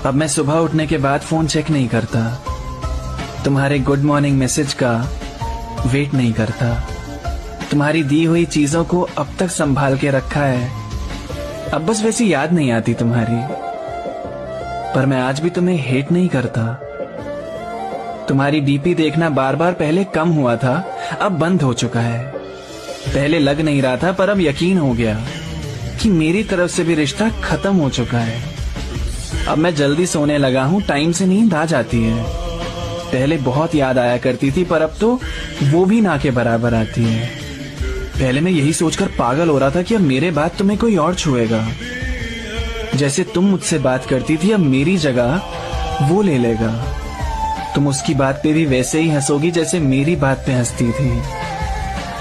अब मैं सुबह उठने के बाद फोन चेक नहीं करता, तुम्हारे गुड मॉर्निंग मैसेज का वेट नहीं करता। तुम्हारी दी हुई चीजों को अब तक संभाल के रखा है, अब बस वैसी याद नहीं आती तुम्हारी। पर मैं आज भी तुम्हें हेट नहीं करता। तुम्हारी डीपी देखना बार बार पहले कम हुआ था, अब बंद हो चुका है। पहले लग नहीं रहा था, पर अब यकीन हो गया कि मेरी तरफ से भी रिश्ता खत्म हो चुका है। अब मैं जल्दी सोने लगा हूँ, टाइम से नींद आ जाती है। पहले बहुत याद आया करती थी, पर अब तो वो भी ना के बराबर आती है। पहले मैं यही सोचकर पागल हो रहा था कि अब मेरे बाद तुम्हें कोई और छुएगा। जैसे तुम मुझसे बात करती थी, अब मेरी जगह वो ले लेगा। तुम उसकी बात पे भी वैसे ही हंसोगी जैसे मेरी बात पे हंसती थी।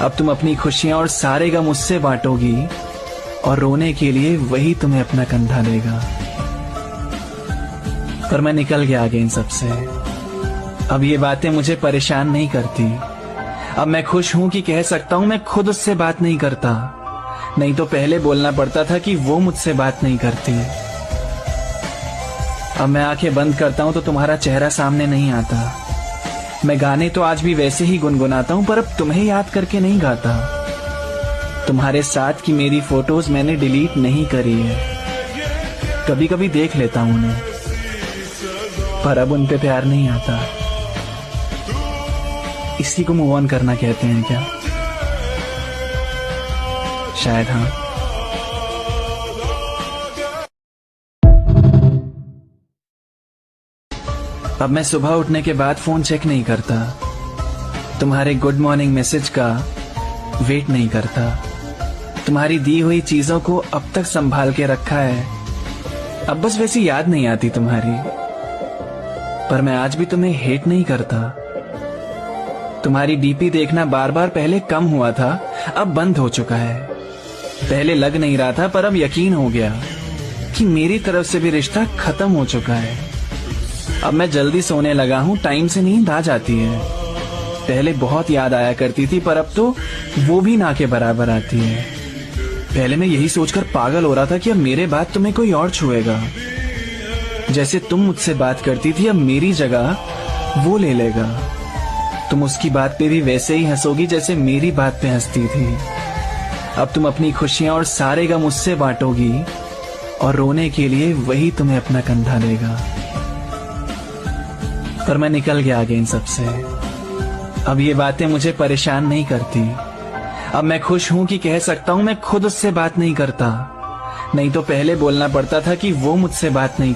अब तुम अपनी खुशियां और सारे गम मुझसे बांटोगी, और रोने के लिए वही तुम्हें अपना कंधा देगा। पर मैं निकल गया आगे इन सबसे। अब ये बातें मुझे परेशान नहीं करती। अब मैं खुश हूं कि कह सकता हूं मैं खुद उससे बात नहीं करता। नहीं तो पहले बोलना पड़ता था कि वो मुझसे बात नहीं करती। अब मैं आंखें बंद करता हूं तो तुम्हारा चेहरा सामने नहीं आता। मैं गाने तो आज भी वैसे ही गुनगुनाता हूं, पर अब तुम्हें याद करके नहीं गाता। तुम्हारे साथ की मेरी फोटोज मैंने डिलीट नहीं करी है, कभी कभी देख लेता हूं उन्हें, पर अब उन पे प्यार नहीं आता। इसी को मूव ऑन करना कहते हैं क्या? शायद हाँ। अब मैं सुबह उठने के बाद फोन चेक नहीं करता, तुम्हारे गुड मॉर्निंग मैसेज का वेट नहीं करता। तुम्हारी दी हुई चीजों को अब तक संभाल के रखा है, अब बस वैसी याद नहीं आती तुम्हारी। पर मैं आज भी तुम्हें हेट नहीं करता। तुम्हारी डीपी देखना बार बार पहले कम हुआ था, अब बंद हो चुका है। पहले लग नहीं रहा था, पर अब यकीन हो गया कि मेरी तरफ से भी रिश्ता खत्म हो चुका है। अब मैं जल्दी सोने लगा हूँ, टाइम से नींद आ जाती है। पहले बहुत याद आया करती थी, पर अब तो वो भी ना के बराबर आती है। पहले मैं यही सोचकर पागल हो रहा था कि अब मेरे बाद तुम्हें कोई और छुएगा। जैसे तुम मुझसे बात करती थी, अब मेरी जगह वो ले लेगा। तुम उसकी बात पे भी वैसे ही हंसोगी जैसे मेरी बात पे हंसती थी। अब तुम अपनी खुशियां और सारे गम मुझसे बांटोगी, और रोने के लिए वही तुम्हें अपना कंधा देगा। पर मैं निकल गया आगे इन सबसे। अब ये बातें मुझे परेशान नहीं करती। अब मैं खुश हूं कि कह सकता हूं मैं खुद उससे बात नहीं करता। नहीं तो पहले बोलना पड़ता था कि वो मुझसे बात नहीं